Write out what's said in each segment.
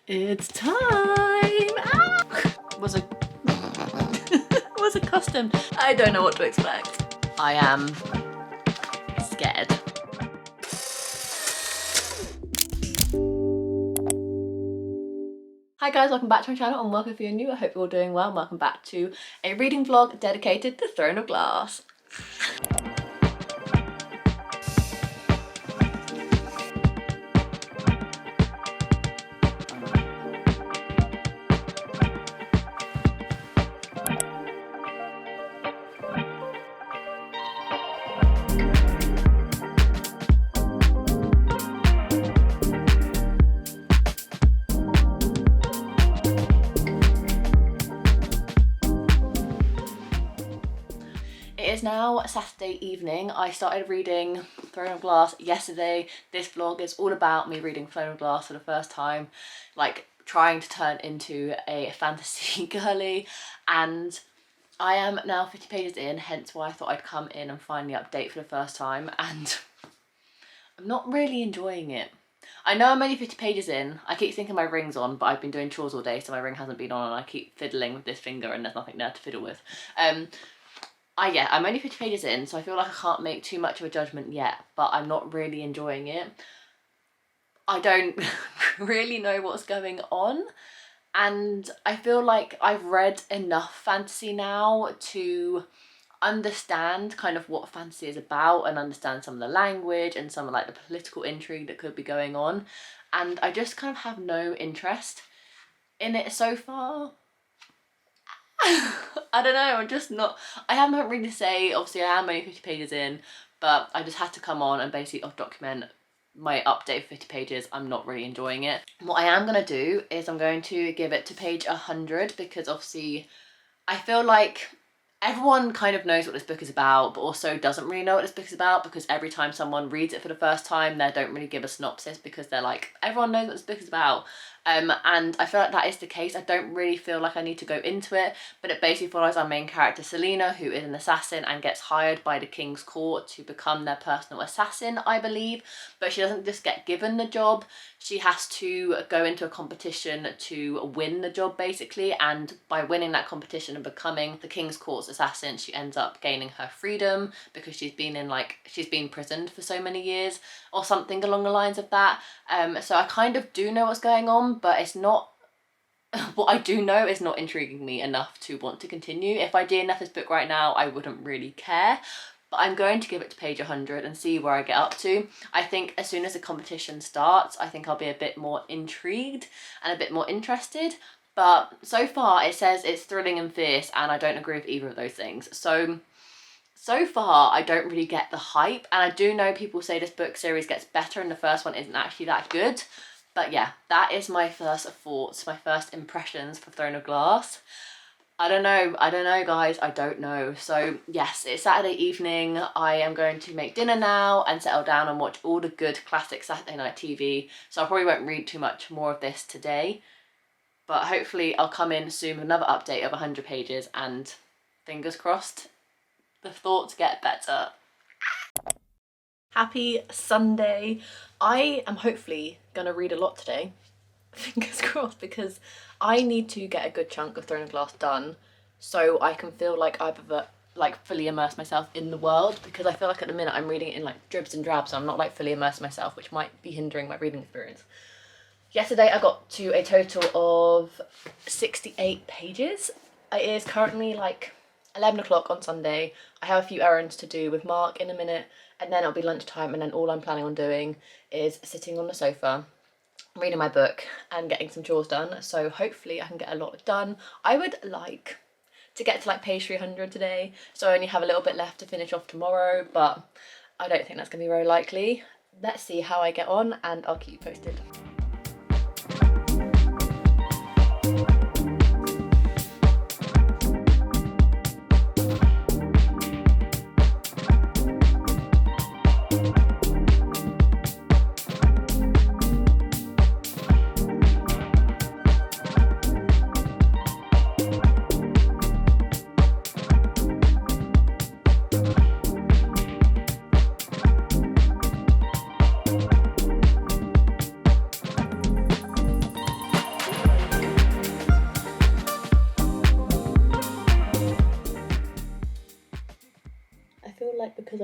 It's time! Ah! Was accustomed. I don't know what to expect. I am scared. Hi guys, welcome back to my channel and welcome if you're new. I hope you're all doing well and welcome back to a reading vlog dedicated to Throne of Glass. It is now Saturday evening. I started reading Throne of Glass yesterday. This vlog is all about me reading Throne of Glass for the first time, like trying to turn into a fantasy girly, and I am now 50 pages in, hence why I thought I'd come in and finally update for the first time, and I'm not really enjoying it. I know I'm only 50 pages in. I keep thinking my ring's on, but I've been doing chores all day so my ring hasn't been on and I keep fiddling with this finger and there's nothing there to fiddle with. Yeah, I'm only 50 pages in, so I feel like I can't make too much of a judgment yet, but I'm not really enjoying it. I don't really know what's going on, and I feel like I've read enough fantasy now to understand kind of what fantasy is about and understand some of the language and some of like the political intrigue that could be going on, and I just kind of have no interest in it so far. I don't know, I'm just not, I have nothing really to say. Obviously I am only 50 pages in, but I just had to come on and basically document my update for 50 pages. I'm not really enjoying it. What I am going to do is I'm going to give it to page 100 because obviously I feel like everyone kind of knows what this book is about, but also doesn't really know what this book is about because every time someone reads it for the first time, they don't really give a synopsis because they're like, everyone knows what this book is about. And I feel like that is the case. I don't really feel like I need to go into it, but it basically follows our main character Selena, who is an assassin and gets hired by the king's court to become their personal assassin, I believe. But she doesn't just get given the job, she has to go into a competition to win the job basically, and by winning that competition and becoming the king's court's assassin, she ends up gaining her freedom because she's been imprisoned for so many years or something along the lines of that. So I kind of do know what's going on, but it's not, what I do know is not intriguing me enough to want to continue. If I DNF this book right now, I wouldn't really care, but I'm going to give it to page 100 and see where I get up to. I think as soon as the competition starts, I think I'll be a bit more intrigued and a bit more interested, but so far it says it's thrilling and fierce and I don't agree with either of those things. So far I don't really get the hype, and I do know people say this book series gets better and the first one isn't actually that good. But yeah, that is my first thoughts, my first impressions for Throne of Glass. I don't know guys, I don't know. So yes, it's Saturday evening. I am going to make dinner now and settle down and watch all the good classic Saturday night TV. So I probably won't read too much more of this today, but hopefully I'll come in soon with another update of 100 pages and fingers crossed the thoughts get better. Happy Sunday. I am hopefully gonna read a lot today, fingers crossed, because I need to get a good chunk of Throne of Glass done so I can feel like I've fully immersed myself in the world, because I feel like at the minute I'm reading it in like dribs and drabs, so I'm not like fully immersed myself, which might be hindering my reading experience. Yesterday I got to a total of 68 pages. It is currently like 11 o'clock on Sunday. I have a few errands to do with Mark in a minute, and then it'll be lunchtime, and then all I'm planning on doing is sitting on the sofa, reading my book and getting some chores done. So hopefully I can get a lot done. I would like to get to like page 300 today, so I only have a little bit left to finish off tomorrow, but I don't think that's gonna be very likely. Let's see how I get on and I'll keep you posted.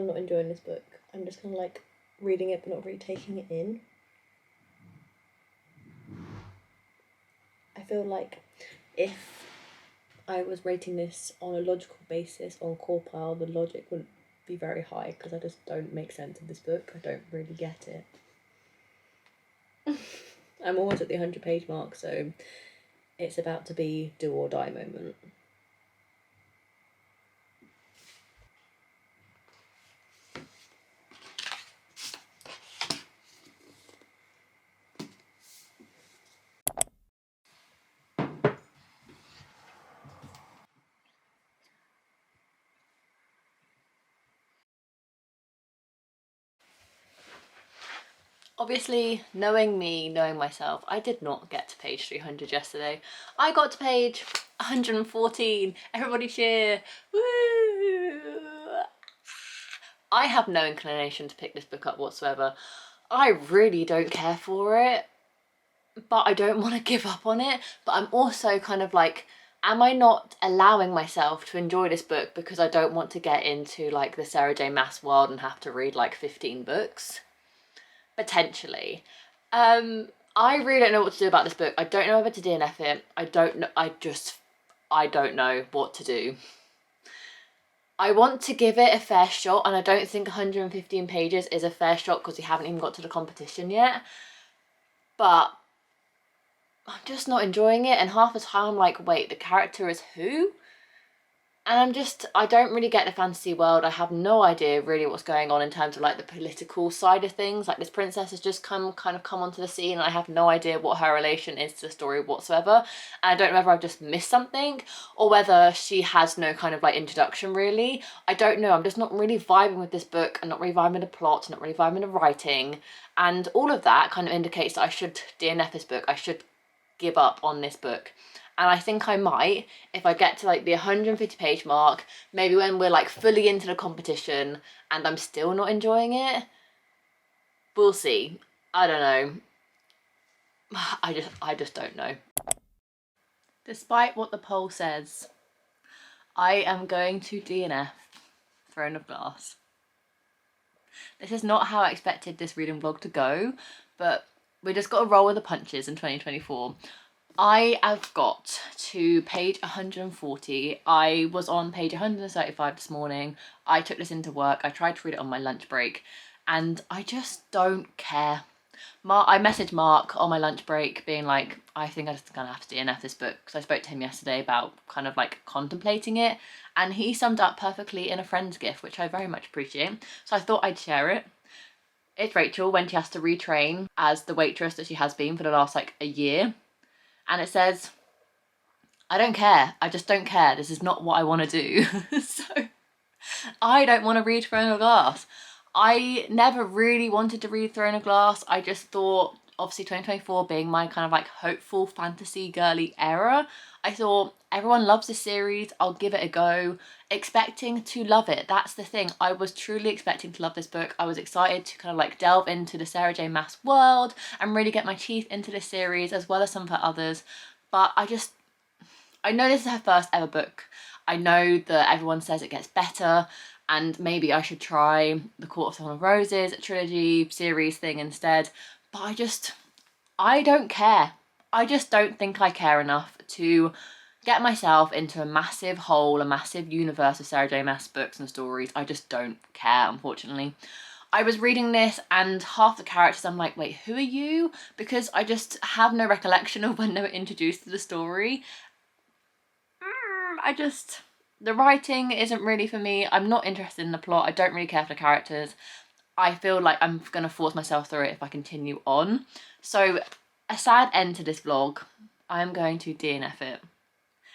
I'm not enjoying this book. I'm just kind of like reading it but not really taking it in. I feel like if I was rating this on a logical basis on core pile, the logic wouldn't be very high because I just don't make sense of this book. I don't really get it. I'm almost at the 100-page mark, so it's about to be do or die moment. Obviously, knowing me, knowing myself, I did not get to page 300 yesterday. I got to page 114. Everybody cheer. Woo! I have no inclination to pick this book up whatsoever. I really don't care for it, but I don't want to give up on it. But I'm also kind of like, am I not allowing myself to enjoy this book because I don't want to get into like the Sarah J Maas world and have to read like 15 books? Potentially. I really don't know what to do about this book. I don't know whether to DNF it. I don't know. I don't know what to do. I want to give it a fair shot, and I don't think 115 pages is a fair shot because we haven't even got to the competition yet. But I'm just not enjoying it, and half the time I'm like, wait, the character is who? And I don't really get the fantasy world. I have no idea really what's going on in terms of like the political side of things. Like this princess has just come onto the scene and I have no idea what her relation is to the story whatsoever. And I don't know whether I've just missed something or whether she has no kind of like introduction really. I don't know. I'm just not really vibing with this book. I'm not really vibing with the plot, not really vibing with the writing. And all of that kind of indicates that I should DNF this book. I should give up on this book. And I think I might if I get to like the 150 page mark, maybe when we're like fully into the competition and I'm still not enjoying it. We'll see. I don't know. I just don't know. Despite what the poll says, I am going to DNF Throne of Glass. This is not how I expected this reading vlog to go, but we just got to roll with the punches in 2024. I have got to page 140. I was on page 135 this morning. I took this into work. I tried to read it on my lunch break and I just don't care. I messaged Mark on my lunch break being like, I think I'm just gonna have to DNF this book because I spoke to him yesterday about kind of like contemplating it, and he summed up perfectly in a friend's gift, which I very much appreciate. So I thought I'd share it. It's Rachel when she has to retrain as the waitress that she has been for the last like a year. And it says, I don't care. I just don't care. This is not what I want to do. So I don't want to read Throne of Glass. I never really wanted to read Throne of Glass. I just thought, obviously 2024 being my kind of like hopeful fantasy girly era, I thought everyone loves this series. I'll give it a go, expecting to love it. That's the thing. I was truly expecting to love this book. I was excited to kind of like delve into the Sarah J Maas world and really get my teeth into this series as well as some of her others. But I know this is her first ever book. I know that everyone says it gets better and maybe I should try the Court of Thorn of Roses trilogy series thing instead. But I don't care. I just don't think I care enough to get myself into a massive hole, a massive universe of Sarah J Maas books and stories. I just don't care, unfortunately. I was reading this and half the characters I'm like, wait, who are you? Because I just have no recollection of when they were introduced to the story. The writing isn't really for me. I'm not interested in the plot. I don't really care for the characters. I feel like I'm going to force myself through it if I continue on. So a sad end to this vlog. I'm going to DNF it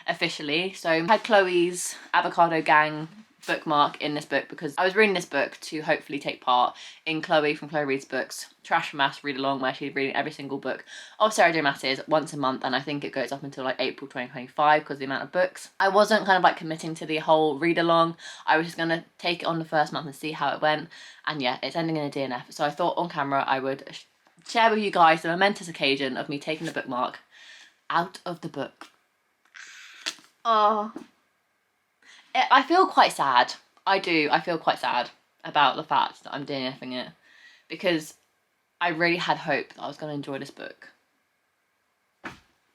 officially. So I had Chloe's Avocado Gang bookmark in this book because I was reading this book to hopefully take part in Chloe from Chloe Reads Books Trash for Maths read along, where she's reading every single book of Sarah J Maas's once a month, and I think it goes up until like April 2025 because of the amount of books. I wasn't kind of like committing to the whole read along. I was just gonna take it on the first month and see how it went, and yeah, it's ending in a DNF. So I thought on camera I would share with you guys the momentous occasion of me taking the bookmark out of the book. Oh, I feel quite sad. I do. I feel quite sad. about the fact that I'm DNFing it, because I really had hope that I was going to enjoy this book.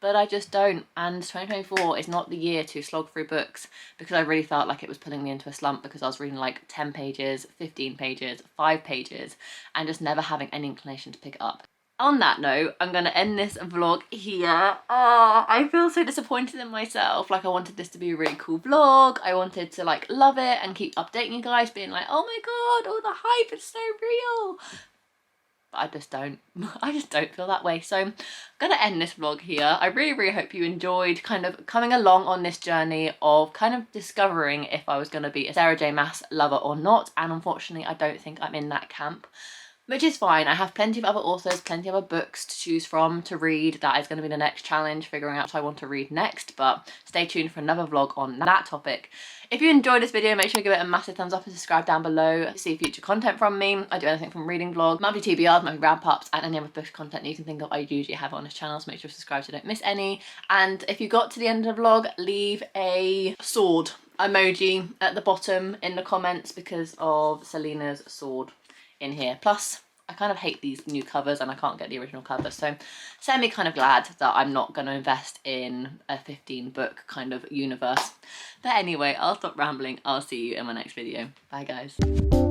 But I just don't, and 2024 is not the year to slog through books, because I really felt like it was putting me into a slump because I was reading like 10 pages, 15 pages, 5 pages, and just never having any inclination to pick it up. On that note, I'm going to end this vlog here. Oh, I feel so disappointed in myself. Like, I wanted this to be a really cool vlog. I wanted to like love it and keep updating you guys, being like, oh my god, all the hype is so real. But I just don't feel that way. So I'm gonna end this vlog here. I really hope you enjoyed kind of coming along on this journey of kind of discovering if I was gonna be a Sarah J Maas lover or not, and unfortunately I don't think I'm in that camp, which is fine. I have plenty of other authors, plenty of other books to choose from, to read. That is going to be the next challenge, figuring out what I want to read next, but stay tuned for another vlog on that topic. If you enjoyed this video, make sure you give it a massive thumbs up and subscribe down below to see future content from me. I do anything from reading vlog, monthly TBRs, monthly wrap-ups, and any other book content you can think of. I usually have it on this channel, so make sure to subscribe so you don't miss any. And if you got to the end of the vlog, leave a sword emoji at the bottom in the comments because of Selena's sword in here. Plus, I kind of hate these new covers and I can't get the original cover, so semi kind of glad that I'm not going to invest in a 15 book kind of universe. But anyway, I'll stop rambling. I'll see you in my next video. Bye guys.